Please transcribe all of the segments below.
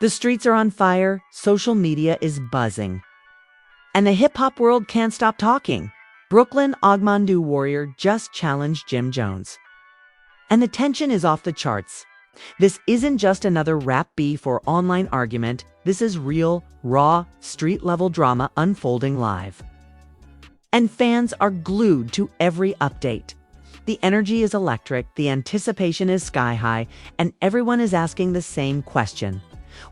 The streets are on fire, social media is buzzing. And the hip-hop world can't stop talking. Brooklyn Mandu Warrior just challenged Jim Jones. And the tension is off the charts. This isn't just another rap beef or online argument. This is real, raw, street-level drama unfolding live. And fans are glued to every update. The energy is electric, the anticipation is sky-high, and everyone is asking the same question.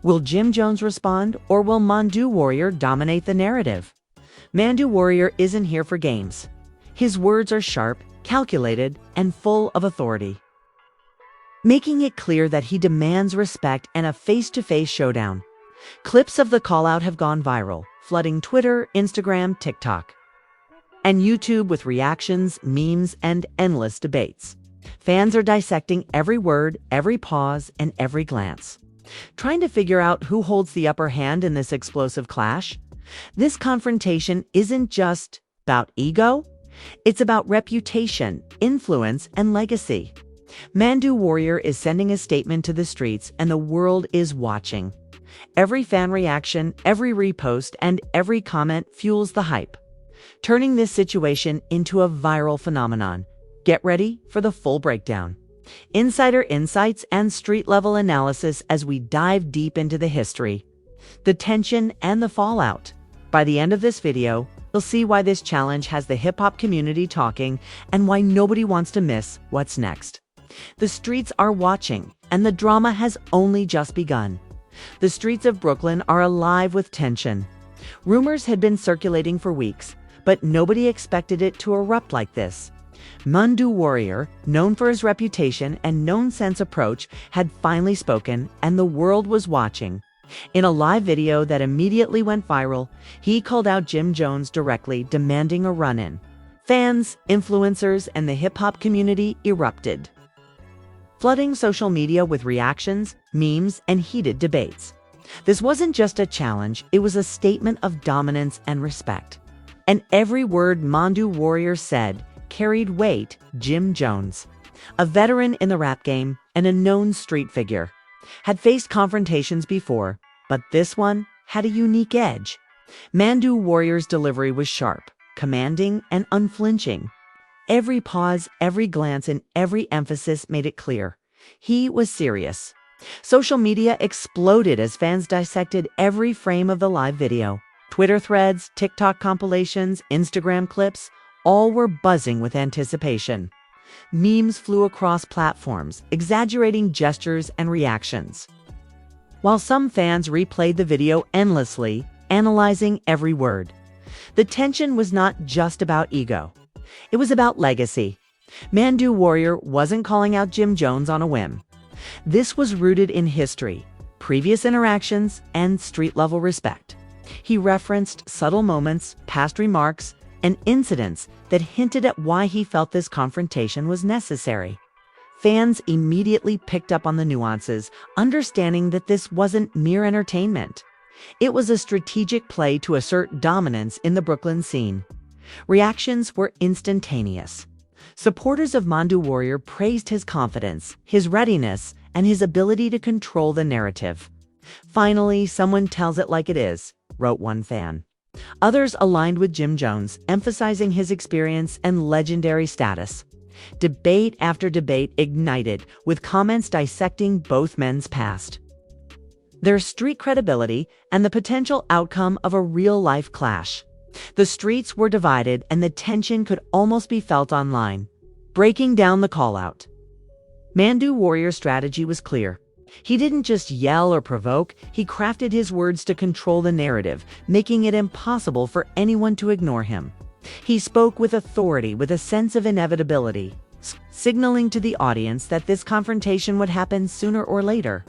Will Jim Jones respond, or will Mandu Warrior dominate the narrative? Mandu Warrior isn't here for games. His words are sharp, calculated, and full of authority, making it clear that he demands respect and a face-to-face showdown. Clips of the call-out have gone viral, flooding Twitter, Instagram, TikTok, and YouTube with reactions, memes, and endless debates. Fans are dissecting every word, every pause, and every glance, trying to figure out who holds the upper hand in this explosive clash. This confrontation isn't just about ego, it's about reputation, influence, and legacy. Mandu Warrior is sending a statement to the streets, and the world is watching. Every fan reaction, every repost, and every comment fuels the hype, turning this situation into a viral phenomenon. Get ready for the full breakdown. Insider insights and street-level analysis as we dive deep into the history, the tension, and the fallout. By the end of this video, you'll see why this challenge has the hip-hop community talking and why nobody wants to miss what's next. The streets are watching, and the drama has only just begun. The streets of Brooklyn are alive with tension. Rumors had been circulating for weeks, but nobody expected it to erupt like this. Mandu Warrior, known for his reputation and no-nonsense approach, had finally spoken, and the world was watching. In a live video that immediately went viral, he called out Jim Jones directly, demanding a run-in. Fans, influencers, and the hip-hop community erupted, flooding social media with reactions, memes, and heated debates. This wasn't just a challenge, it was a statement of dominance and respect. And every word Mandu Warrior said carried weight. Jim Jones, a veteran in the rap game and a known street figure, had faced confrontations before, but this one had a unique edge. Mandu Warrior's delivery was sharp, commanding, and unflinching. Every pause, every glance, and every emphasis made it clear he was serious. Social media exploded as fans dissected every frame of the live video. Twitter threads, TikTok compilations, Instagram clips, all were buzzing with anticipation. Memes flew across platforms, exaggerating gestures and reactions, while some fans replayed the video endlessly, analyzing every word. The tension was not just about ego. It was about legacy. Mandu Warrior wasn't calling out Jim Jones on a whim. This was rooted in history, previous interactions, and street-level respect. He referenced subtle moments, past remarks, and incidents that hinted at why he felt this confrontation was necessary. Fans immediately picked up on the nuances, understanding that this wasn't mere entertainment. It was a strategic play to assert dominance in the Brooklyn scene. Reactions were instantaneous. Supporters of Mandu Warrior praised his confidence, his readiness, and his ability to control the narrative. "Finally, someone tells it like it is," wrote one fan. Others aligned with Jim Jones, emphasizing his experience and legendary status. Debate after debate ignited, with comments dissecting both men's past, their street credibility, and the potential outcome of a real-life clash. The streets were divided, and the tension could almost be felt online. Breaking down the call-out, Mandu Warrior's strategy was clear. He didn't just yell or provoke, he crafted his words to control the narrative, making it impossible for anyone to ignore him. He spoke with authority, with a sense of inevitability, signaling to the audience that this confrontation would happen sooner or later.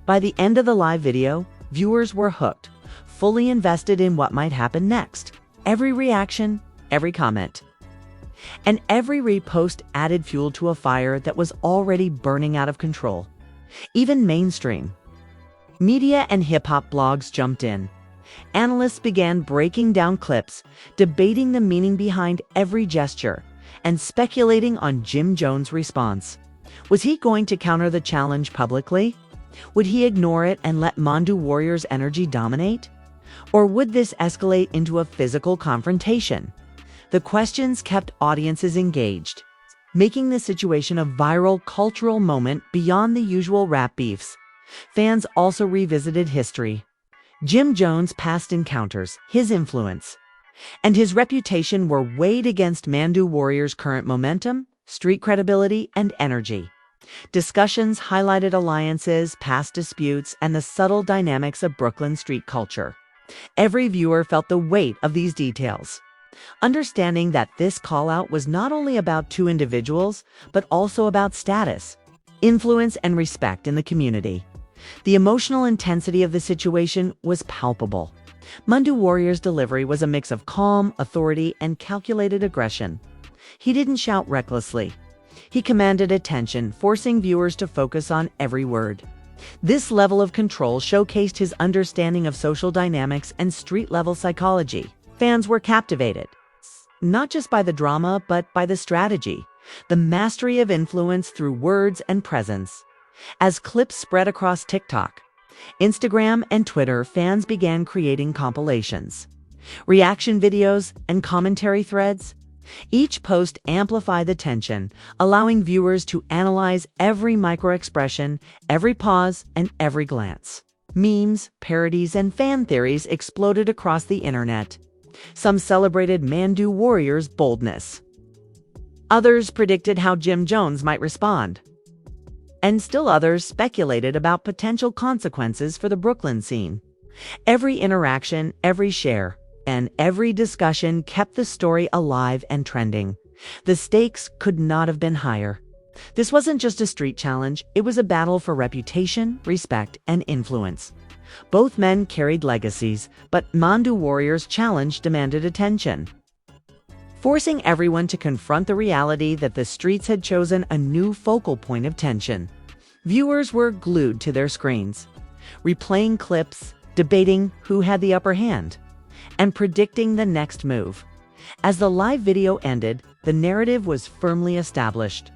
By the end of the live video, viewers were hooked, fully invested in what might happen next. Every reaction, every comment, and every repost added fuel to a fire that was already burning out of control. Even mainstream media and hip-hop blogs jumped in. Analysts began breaking down clips, debating the meaning behind every gesture, and speculating on Jim Jones' response. Was he going to counter the challenge publicly? Would he ignore it and let Mandu Warrior's energy dominate? Or would this escalate into a physical confrontation? The questions kept audiences engaged, making the situation a viral cultural moment beyond the usual rap beefs. Fans also revisited history, Jim Jones' past encounters, his influence, and his reputation were weighed against Mandu Warrior's current momentum, street credibility, and energy. Discussions highlighted alliances, past disputes, and the subtle dynamics of Brooklyn street culture. Every viewer felt the weight of these details, understanding that this call-out was not only about two individuals, but also about status, influence, and respect in the community. The emotional intensity of the situation was palpable. Mandu Warrior's delivery was a mix of calm, authority, and calculated aggression. He didn't shout recklessly. He commanded attention, forcing viewers to focus on every word. This level of control showcased his understanding of social dynamics and street-level psychology. Fans were captivated, not just by the drama, but by the strategy, the mastery of influence through words and presence. As clips spread across TikTok, Instagram, and Twitter, fans began creating compilations, reaction videos, and commentary threads. Each post amplified the tension, allowing viewers to analyze every microexpression, every pause, and every glance. Memes, parodies, and fan theories exploded across the internet. Some celebrated Mandu Warrior's boldness. Others predicted how Jim Jones might respond. And still others speculated about potential consequences for the Brooklyn scene. Every interaction, every share, and every discussion kept the story alive and trending. The stakes could not have been higher. This wasn't just a street challenge, it was a battle for reputation, respect, and influence. Both men carried legacies, but Mandu Warrior's challenge demanded attention, forcing everyone to confront the reality that the streets had chosen a new focal point of tension. Viewers were glued to their screens, replaying clips, debating who had the upper hand, and predicting the next move. As the live video ended, the narrative was firmly established.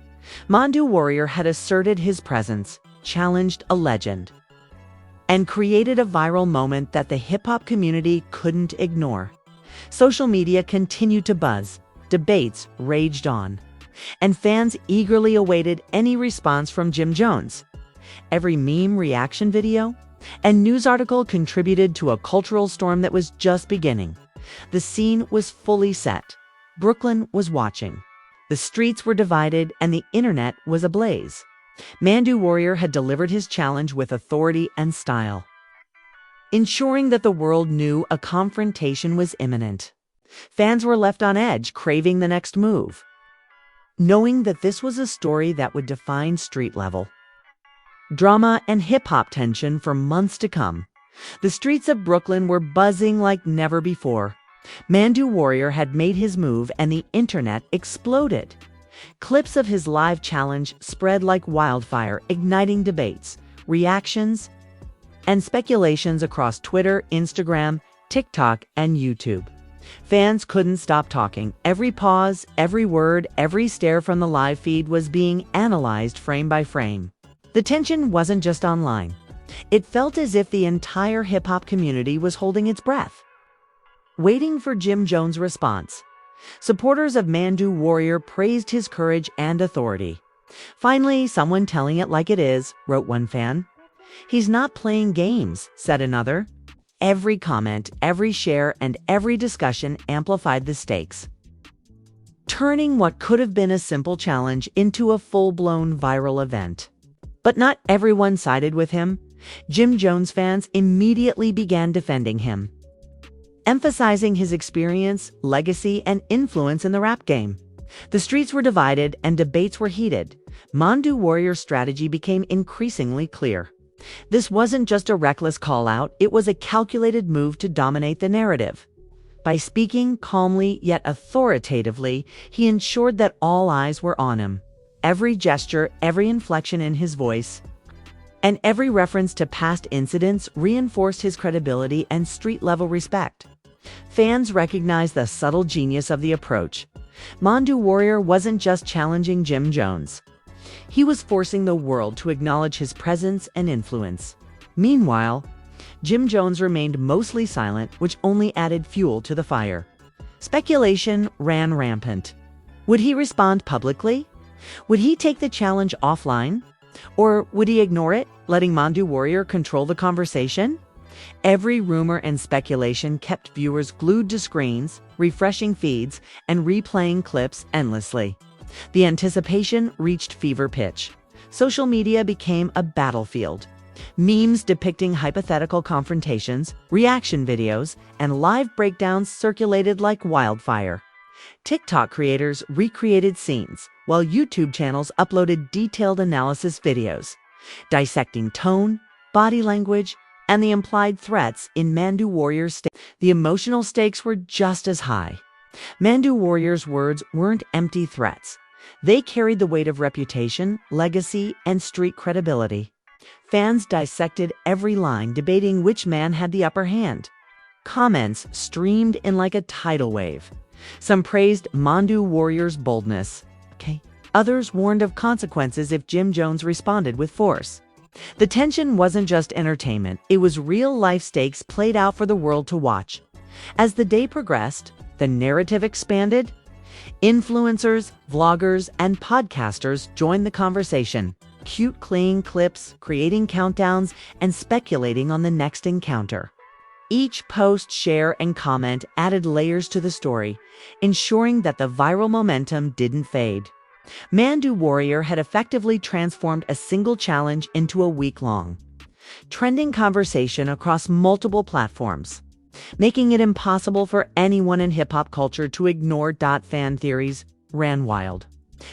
Mandu Warrior had asserted his presence, challenged a legend, and created a viral moment that the hip-hop community couldn't ignore. Social media continued to buzz, debates raged on, and fans eagerly awaited any response from Jim Jones. Every meme, reaction video, and news article contributed to a cultural storm that was just beginning. The scene was fully set. Brooklyn was watching. The streets were divided, and the internet was ablaze. Mandu Warrior had delivered his challenge with authority and style, ensuring that the world knew a confrontation was imminent. Fans were left on edge, craving the next move, knowing that this was a story that would define street-level drama and hip-hop tension for months to come. The streets of Brooklyn were buzzing like never before. Mandu Warrior had made his move, and the internet exploded. Clips of his live challenge spread like wildfire, igniting debates, reactions, and speculations across Twitter, Instagram, TikTok, and YouTube. Fans couldn't stop talking. Every pause, every word, every stare from the live feed was being analyzed frame by frame. The tension wasn't just online. It felt as if the entire hip-hop community was holding its breath, waiting for Jim Jones' response. Supporters of Mandu Warrior praised his courage and authority. "Finally, someone telling it like it is," wrote one fan. "He's not playing games," said another. Every comment, every share, and every discussion amplified the stakes, turning what could have been a simple challenge into a full-blown viral event. But not everyone sided with him. Jim Jones fans immediately began defending him, emphasizing his experience, legacy, and influence in the rap game. The streets were divided and debates were heated. Mandu Warrior's strategy became increasingly clear. This wasn't just a reckless call-out, it was a calculated move to dominate the narrative. By speaking calmly yet authoritatively, he ensured that all eyes were on him. Every gesture, every inflection in his voice, and every reference to past incidents reinforced his credibility and street-level respect. Fans recognized the subtle genius of the approach. Mandu Warrior wasn't just challenging Jim Jones. He was forcing the world to acknowledge his presence and influence. Meanwhile, Jim Jones remained mostly silent, which only added fuel to the fire. Speculation ran rampant. Would he respond publicly? Would he take the challenge offline? Or would he ignore it, letting Mandu Warrior control the conversation? Every rumor and speculation kept viewers glued to screens, refreshing feeds, and replaying clips endlessly. The anticipation reached fever pitch. Social media became a battlefield. Memes depicting hypothetical confrontations, reaction videos, and live breakdowns circulated like wildfire. TikTok creators recreated scenes, while YouTube channels uploaded detailed analysis videos, dissecting tone, body language, and the implied threats in Mandu Warrior's state. The emotional stakes were just as high. Mandu Warrior's words weren't empty threats. They carried the weight of reputation, legacy, and street credibility. Fans dissected every line, debating which man had the upper hand. Comments streamed in like a tidal wave. Some praised Mandu Warrior's boldness. Others warned of consequences if Jim Jones responded with force. The tension wasn't just entertainment, it was real-life stakes played out for the world to watch. As the day progressed, the narrative expanded. Influencers, vloggers, and podcasters joined the conversation. Cute, clean clips, creating countdowns, and speculating on the next encounter. Each post, share, and comment added layers to the story, ensuring that the viral momentum didn't fade. Mandu Warrior had effectively transformed a single challenge into a week-long, trending conversation across multiple platforms, making it impossible for anyone in hip-hop culture to ignore. Fan theories ran wild.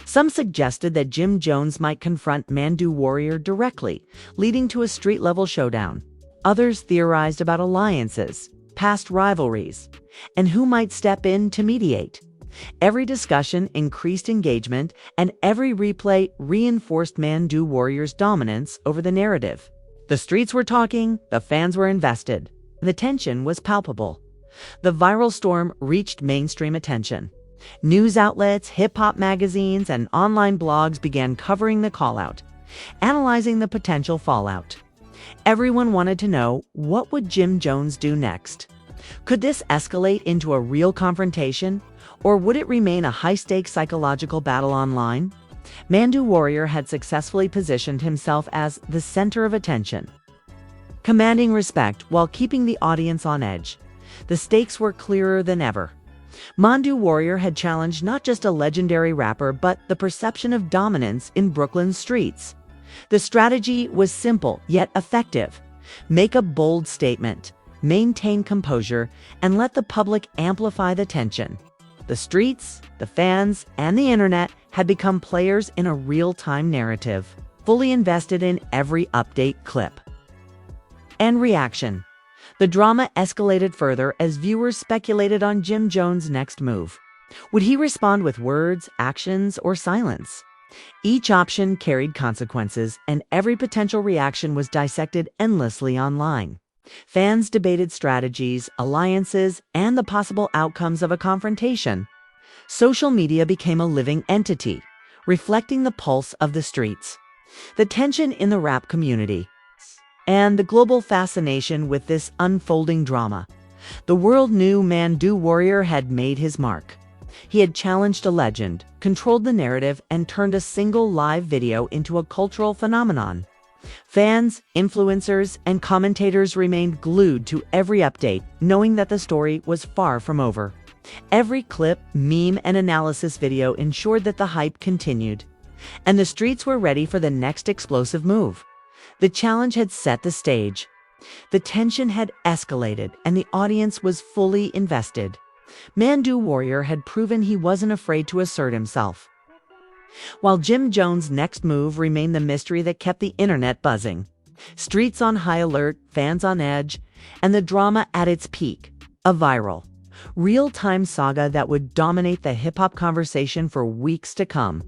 Some suggested that Jim Jones might confront Mandu Warrior directly, leading to a street-level showdown. Others theorized about alliances, past rivalries, and who might step in to mediate. Every discussion increased engagement, and every replay reinforced Mandu Warrior's dominance over the narrative. The streets were talking, the fans were invested. The tension was palpable. The viral storm reached mainstream attention. News outlets, hip-hop magazines, and online blogs began covering the call-out, analyzing the potential fallout. Everyone wanted to know, what would Jim Jones do next? Could this escalate into a real confrontation, or would it remain a high-stakes psychological battle online? Mandu Warrior had successfully positioned himself as the center of attention, commanding respect while keeping the audience on edge. The stakes were clearer than ever. Mandu Warrior had challenged not just a legendary rapper, but the perception of dominance in Brooklyn's streets. The strategy was simple yet effective. Make a bold statement, maintain composure, and let the public amplify the tension. The streets, the fans, and the internet had become players in a real-time narrative, fully invested in every update clip and reaction. The drama escalated further as viewers speculated on Jim Jones' next move. Would he respond with words, actions, or silence? Each option carried consequences, and every potential reaction was dissected endlessly online. Fans debated strategies, alliances, and the possible outcomes of a confrontation. Social media became a living entity, reflecting the pulse of the streets, the tension in the rap community, and the global fascination with this unfolding drama. The world knew Mandu Warrior had made his mark. He had challenged a legend, controlled the narrative, and turned a single live video into a cultural phenomenon. Fans, influencers, and commentators remained glued to every update, knowing that the story was far from over. Every clip, meme, and analysis video ensured that the hype continued, and the streets were ready for the next explosive move. The challenge had set the stage. The tension had escalated, and the audience was fully invested. Mandu Warrior had proven he wasn't afraid to assert himself, while Jim Jones' next move remained the mystery that kept the internet buzzing. Streets on high alert, fans on edge, and the drama at its peak. A viral, real-time saga that would dominate the hip-hop conversation for weeks to come.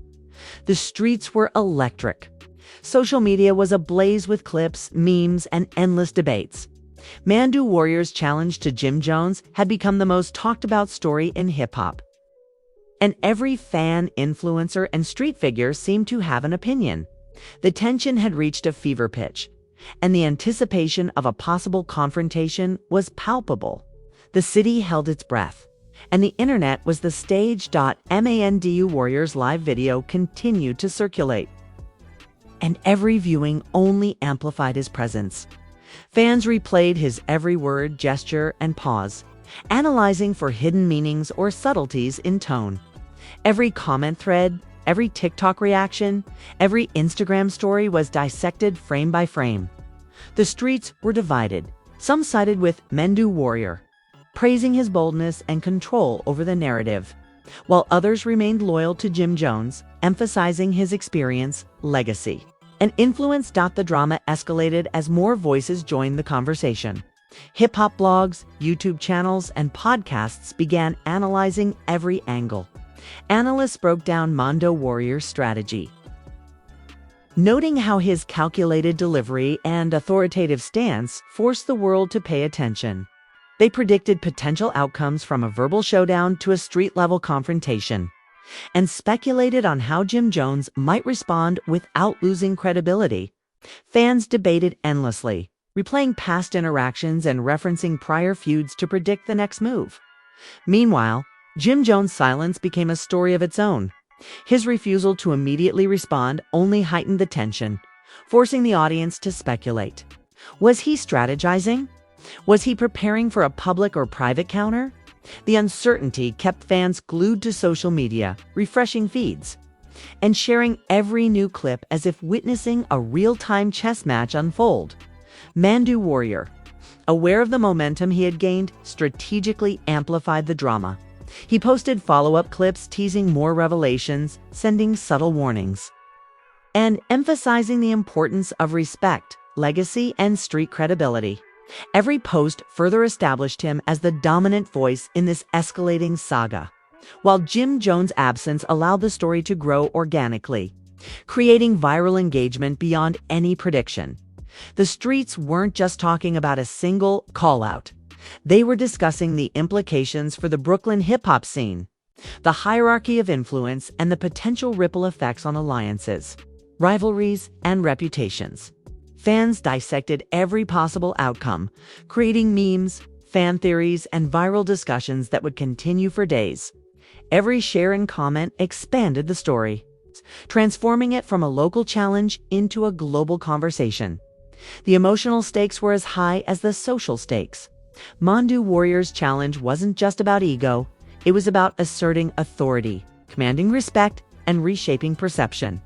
The streets were electric. Social media was ablaze with clips, memes, and endless debates. Mandu Warrior's challenge to Jim Jones had become the most talked-about story in hip-hop. And every fan, influencer, and street figure seemed to have an opinion. The tension had reached a fever pitch, and the anticipation of a possible confrontation was palpable. The city held its breath, and the internet was the stage. Mandu Warrior's live video continued to circulate, and every viewing only amplified his presence. Fans replayed his every word, gesture, and pause, analyzing for hidden meanings or subtleties in tone. Every comment thread, every TikTok reaction, every Instagram story was dissected frame by frame. The streets were divided. Some sided with Mandu Warrior, praising his boldness and control over the narrative, while others remained loyal to Jim Jones, emphasizing his experience, legacy, and influence. The drama escalated as more voices joined the conversation. Hip-hop blogs, YouTube channels, and podcasts began analyzing every angle. Analysts broke down Mandu Warrior's strategy, noting how his calculated delivery and authoritative stance forced the world to pay attention. They predicted potential outcomes from a verbal showdown to a street-level confrontation, and speculated on how Jim Jones might respond without losing credibility. Fans debated endlessly, replaying past interactions and referencing prior feuds to predict the next move. Meanwhile, Jim Jones' silence became a story of its own. His refusal to immediately respond only heightened the tension, forcing the audience to speculate. Was he strategizing? Was he preparing for a public or private counter? The uncertainty kept fans glued to social media, refreshing feeds, and sharing every new clip as if witnessing a real-time chess match unfold. Mandu Warrior, aware of the momentum he had gained, strategically amplified the drama. He posted follow-up clips teasing more revelations, sending subtle warnings, and emphasizing the importance of respect, legacy, and street credibility. Every post further established him as the dominant voice in this escalating saga, while Jim Jones' absence allowed the story to grow organically, creating viral engagement beyond any prediction. The streets weren't just talking about a single call-out. They were discussing the implications for the Brooklyn hip-hop scene, the hierarchy of influence, and the potential ripple effects on alliances, rivalries, and reputations. Fans dissected every possible outcome, creating memes, fan theories, and viral discussions that would continue for days. Every share and comment expanded the story, transforming it from a local challenge into a global conversation. The emotional stakes were as high as the social stakes. Mandu Warrior's challenge wasn't just about ego, it was about asserting authority, commanding respect, and reshaping perception.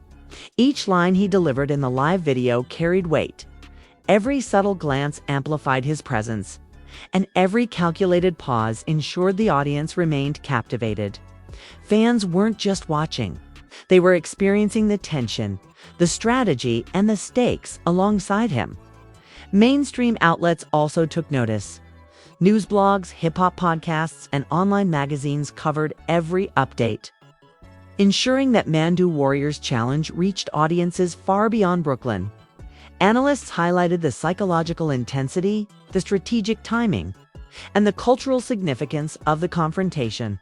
Each line he delivered in the live video carried weight. Every subtle glance amplified his presence, and every calculated pause ensured the audience remained captivated. Fans weren't just watching. They were experiencing the tension, the strategy, and the stakes alongside him. Mainstream outlets also took notice. News blogs, hip-hop podcasts, and online magazines covered every update, ensuring that Mandu Warrior's challenge reached audiences far beyond Brooklyn. Analysts highlighted the psychological intensity, the strategic timing, and the cultural significance of the confrontation.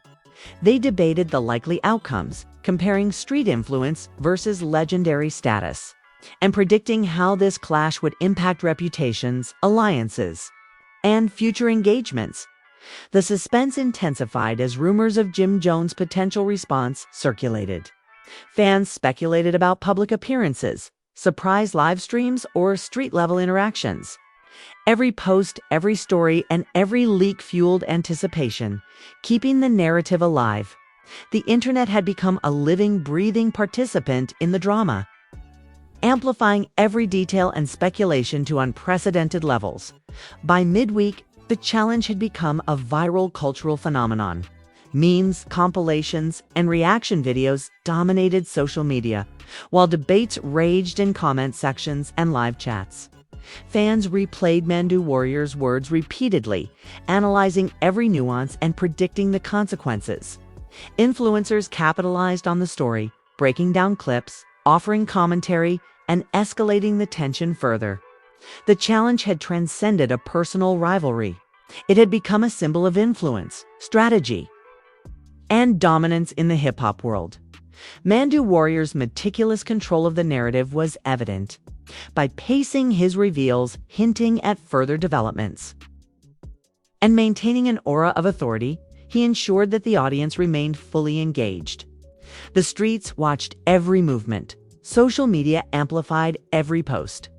They debated the likely outcomes, comparing street influence versus legendary status, and predicting how this clash would impact reputations, alliances, and future engagements. The suspense intensified as rumors of Jim Jones' potential response circulated. Fans speculated about public appearances, surprise live streams, or street-level interactions. Every post, every story, and every leak fueled anticipation, keeping the narrative alive. The internet had become a living, breathing participant in the drama, amplifying every detail and speculation to unprecedented levels. By midweek, the challenge had become a viral cultural phenomenon. Memes, compilations, and reaction videos dominated social media, while debates raged in comment sections and live chats. Fans replayed Mandu Warrior's words repeatedly, analyzing every nuance and predicting the consequences. Influencers capitalized on the story, breaking down clips, offering commentary, and escalating the tension further. The challenge had transcended a personal rivalry. It had become a symbol of influence, strategy, and dominance in the hip-hop world. Mandu Warrior's meticulous control of the narrative was evident, by pacing his reveals, hinting at further developments. And maintaining an aura of authority, he ensured that the audience remained fully engaged. The streets watched every movement. Social media amplified every post.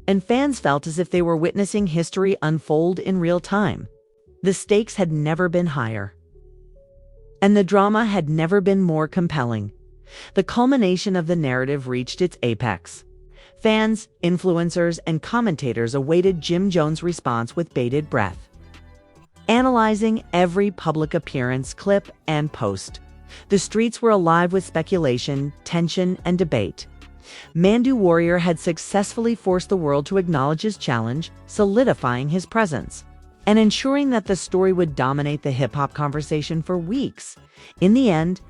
And fans felt as if they were witnessing history unfold in real time. The stakes had never been higher. And the drama had never been more compelling. The culmination of the narrative reached its apex. Fans, influencers, and commentators awaited Jim Jones' response with bated breath. Analyzing every public appearance, clip, and post, the streets were alive with speculation, tension, and debate. Mandu Warrior had successfully forced the world to acknowledge his challenge, solidifying his presence, and ensuring that the story would dominate the hip-hop conversation for weeks. In the end,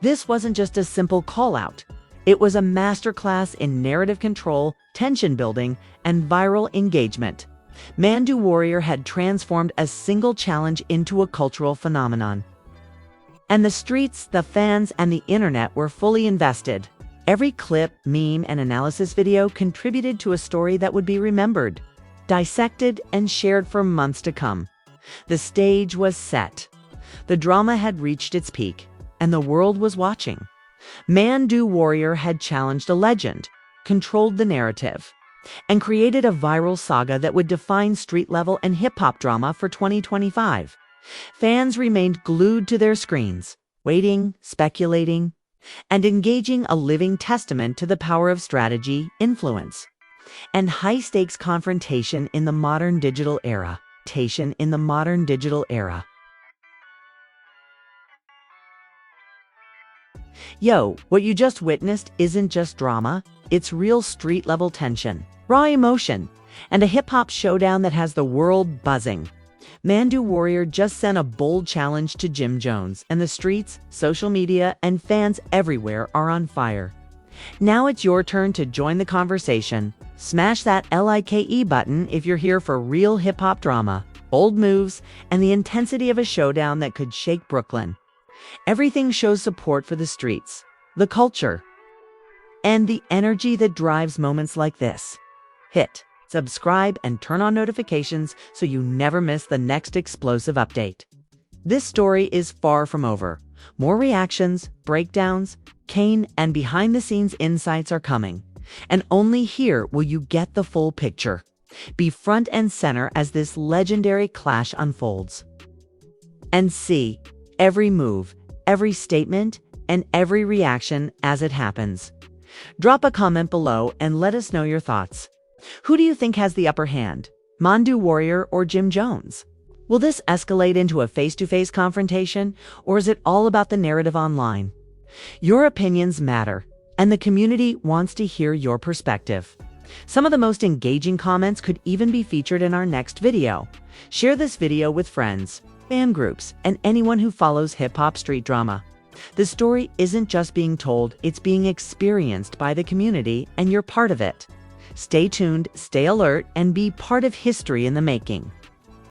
this wasn't just a simple call-out. It was a masterclass in narrative control, tension building, and viral engagement. Mandu Warrior had transformed a single challenge into a cultural phenomenon. And the streets, the fans, and the internet were fully invested. Every clip, meme, and analysis video contributed to a story that would be remembered, dissected, and shared for months to come. The stage was set. The drama had reached its peak, and the world was watching. Mandu Warrior had challenged a legend, controlled the narrative, and created a viral saga that would define street-level and hip-hop drama for 2025. Fans remained glued to their screens, waiting, speculating, and engaging, a living testament to the power of strategy, influence, and high-stakes confrontation in the modern digital era. Yo, what you just witnessed isn't just drama, it's real street-level tension, raw emotion, and a hip-hop showdown that has the world buzzing. Mandu Warrior just sent a bold challenge to Jim Jones, and the streets, social media, and fans everywhere are on fire. Now it's your turn to join the conversation. Smash that like button if you're here for real hip-hop drama, bold moves, and the intensity of a showdown that could shake Brooklyn. Everything shows support for the streets, the culture, and the energy that drives moments like this. Hit subscribe and turn on notifications so you never miss the next explosive update. This story is far from over. More reactions, breakdowns, Kane, and behind-the-scenes insights are coming. And only here will you get the full picture. Be front and center as this legendary clash unfolds. And see every move, every statement, and every reaction as it happens. Drop a comment below and let us know your thoughts. Who do you think has the upper hand, Mandu Warrior or Jim Jones? Will this escalate into a face-to-face confrontation, or is it all about the narrative online? Your opinions matter, and the community wants to hear your perspective. Some of the most engaging comments could even be featured in our next video. Share this video with friends, fan groups, and anyone who follows hip-hop street drama. The story isn't just being told, it's being experienced by the community, and you're part of it. Stay tuned, stay alert, and be part of history in the making.